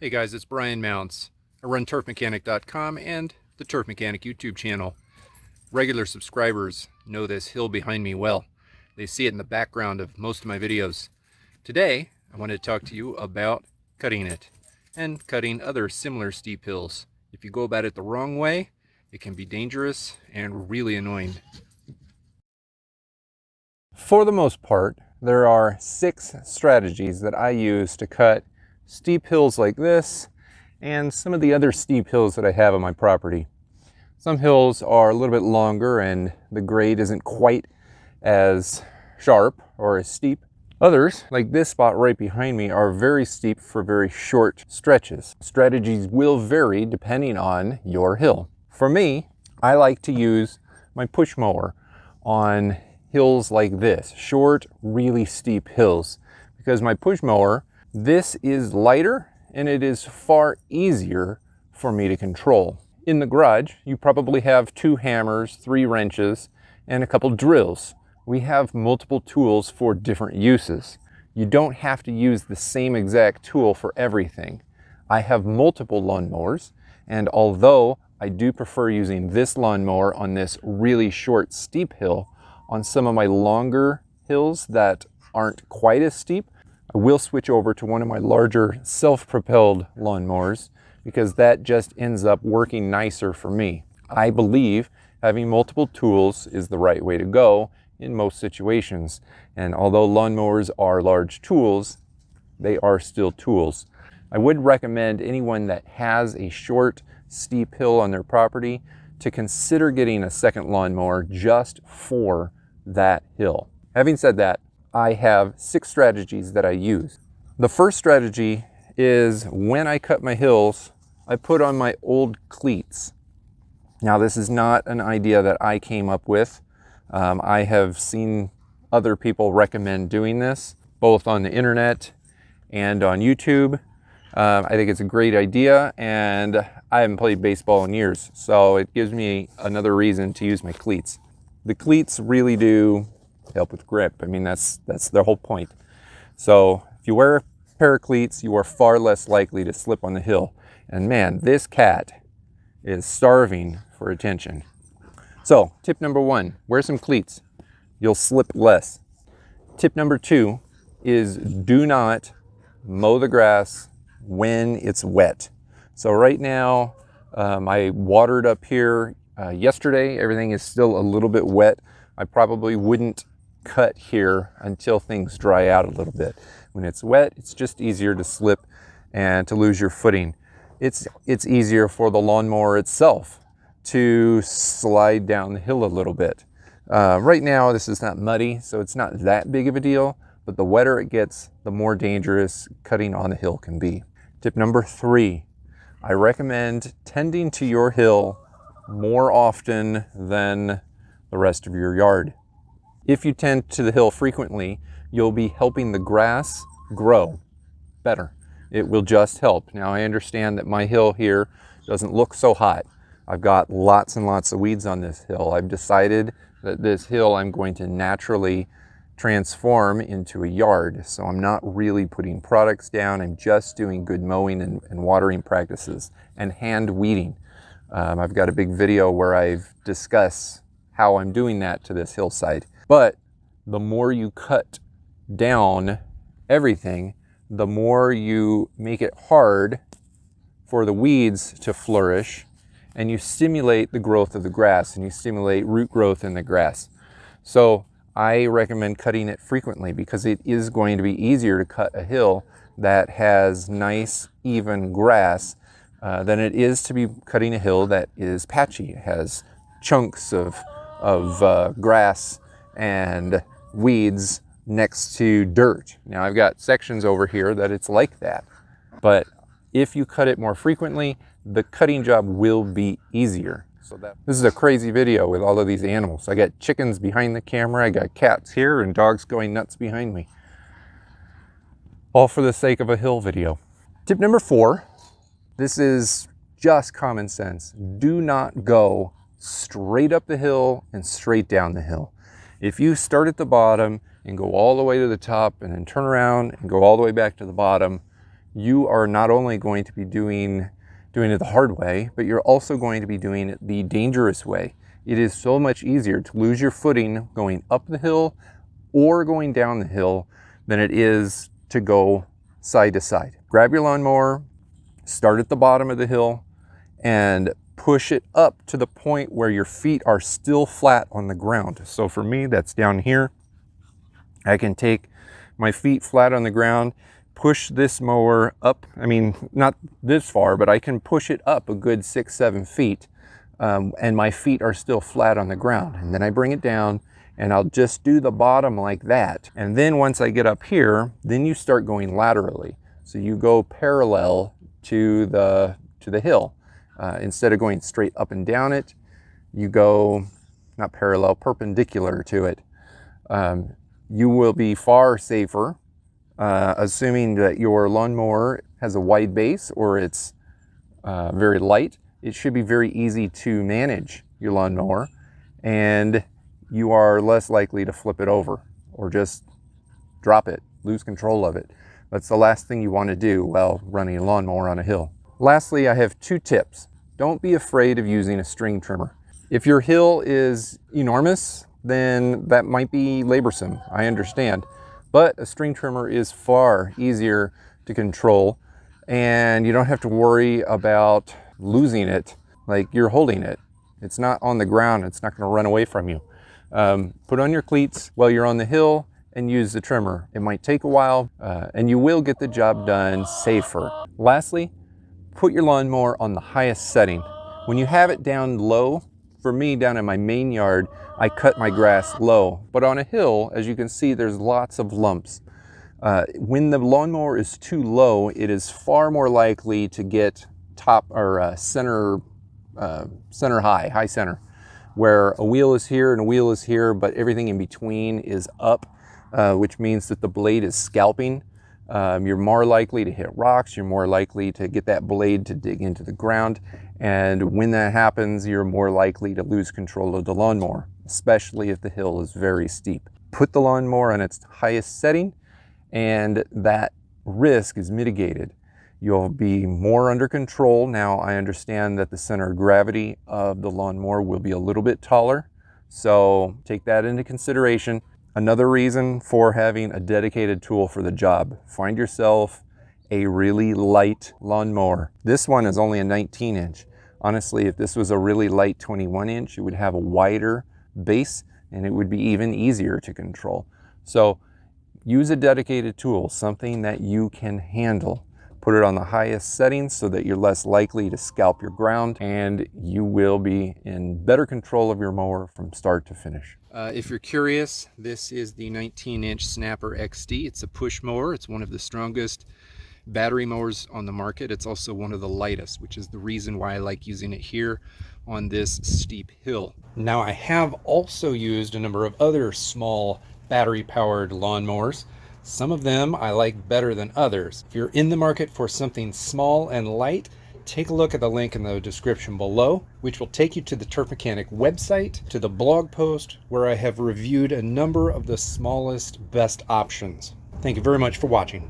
Hey guys, it's Brian Mounts. I run turfmechanic.com and the Turf Mechanic YouTube channel. Regular subscribers know this hill behind me well. They see it in the background of most of my videos. Today, I wanted to talk to you about cutting it and cutting other similar steep hills. If you go about it the wrong way, it can be dangerous and really annoying. For the most part, there are 6 strategies that I use to cut steep hills like this and some of the other steep hills that I have on my property. Some hills are a little bit longer and the grade isn't quite as sharp or as steep. Others, like this spot right behind me, are very steep for very short stretches. Strategies will vary depending on your hill. For me, I like to use my push mower on hills like this, short, really steep hills, because my push mower, this is lighter and it is far easier for me to control. In the garage, you probably have 2 hammers, 3 wrenches, and a couple drills. We have multiple tools for different uses. You don't have to use the same exact tool for everything. I have multiple lawnmowers, and although I do prefer using this lawnmower on this really short, steep hill, on some of my longer hills that aren't quite as steep, I will switch over to one of my larger self-propelled lawnmowers because that just ends up working nicer for me. I believe having multiple tools is the right way to go in most situations. And although lawnmowers are large tools, they are still tools. I would recommend anyone that has a short, steep hill on their property to consider getting a second lawnmower just for that hill. Having said that, I have 6 strategies that I use. The first strategy is when I cut my hills, I put on my old cleats. Now, this is not an idea that I came up with. I have seen other people recommend doing this, both on the internet and on YouTube. I think it's a great idea, and I haven't played baseball in years, so it gives me another reason to use my cleats. The cleats really do help with grip. I mean, that's the whole point. So if you wear a pair of cleats, you are far less likely to slip on the hill. And man, this cat is starving for attention. So tip number 1, wear some cleats. You'll slip less. Tip number 2 is do not mow the grass when it's wet. So right now, I watered up here yesterday. Everything is still a little bit wet. I probably wouldn't cut here until things dry out a little bit. When it's wet, it's just easier to slip and to lose your footing. It's easier for the lawnmower itself to slide down the hill a little bit. Right now, this is not muddy, so it's not that big of a deal, but the wetter it gets, the more dangerous cutting on the hill can be. Tip number 3, I recommend tending to your hill more often than the rest of your yard. If you tend to the hill frequently, you'll be helping the grass grow better. It will just help. Now, I understand that my hill here doesn't look so hot. I've got lots and lots of weeds on this hill. I've decided that this hill I'm going to naturally transform into a yard. So I'm not really putting products down. I'm just doing good mowing and watering practices and hand weeding. I've got a big video where I've discussed how I'm doing that to this hillside. But the more you cut down everything, the more you make it hard for the weeds to flourish, and you stimulate the growth of the grass and you stimulate root growth in the grass. So I recommend cutting it frequently because it is going to be easier to cut a hill that has nice, even grass than it is to be cutting a hill that is patchy. It has chunks of grass and weeds next to dirt. Now, I've got sections over here that it's like that, but if you cut it more frequently, the cutting job will be easier. So this is a crazy video with all of these animals. I got chickens behind the camera, I got cats here, and dogs going nuts behind me. All for the sake of a hill video. Tip number 4, this is just common sense. Do not go straight up the hill and straight down the hill. If you start at the bottom and go all the way to the top and then turn around and go all the way back to the bottom, you are not only going to be doing it the hard way, but you're also going to be doing it the dangerous way. It is so much easier to lose your footing going up the hill or going down the hill than it is to go side to side. Grab your lawnmower, start at the bottom of the hill, and push it up to the point where your feet are still flat on the ground. So for me, that's down here. I can take my feet flat on the ground, push this mower up. I mean, not this far, but I can push it up a good 6-7 feet, and my feet are still flat on the ground. And then I bring it down and I'll just do the bottom like that. And then once I get up here, then you start going laterally. So you go parallel to the hill. Instead of going straight up and down it, you go not parallel, perpendicular to it. You will be far safer, assuming that your lawnmower has a wide base or it's very light. It should be very easy to manage your lawnmower, and you are less likely to flip it over or just drop it, lose control of it. That's the last thing you want to do while running a lawnmower on a hill. Lastly, I have 2 tips. Don't be afraid of using a string trimmer. If your hill is enormous, then that might be laborsome, I understand. But a string trimmer is far easier to control, and you don't have to worry about losing it like you're holding it. It's not on the ground, it's not going to run away from you. Put on your cleats while you're on the hill and use the trimmer. It might take a while, and you will get the job done safer. Lastly, put your lawnmower on the highest setting. When you have it down low, for me down in my main yard, I cut my grass low. But on a hill, as you can see, there's lots of lumps. When the lawnmower is too low, it is far more likely to get top or center high center, where a wheel is here and a wheel is here, but everything in between is up, which means that the blade is scalping. You're more likely to hit rocks, you're more likely to get that blade to dig into the ground, and when that happens, you're more likely to lose control of the lawnmower, especially if the hill is very steep. Put the lawnmower on its highest setting, and that risk is mitigated. You'll be more under control. Now, I understand that the center of gravity of the lawnmower will be a little bit taller, so take that into consideration. Another reason for having a dedicated tool for the job. Find yourself a really light lawnmower. This one is only a 19-inch. Honestly, if this was a really light 21-inch, it would have a wider base and it would be even easier to control. So use a dedicated tool, something that you can handle. Put it on the highest settings so that you're less likely to scalp your ground, and you will be in better control of your mower from start to finish. If you're curious, this is the 19-inch Snapper XD. It's a push mower. It's one of the strongest battery mowers on the market. It's also one of the lightest, which is the reason why I like using it here on this steep hill. Now, I have also used a number of other small battery-powered lawnmowers. Some of them I like better than others. If you're in the market for something small and light, take a look at the link in the description below, which will take you to the Turf Mechanic website, to the blog post where I have reviewed a number of the smallest, best options. Thank you very much for watching.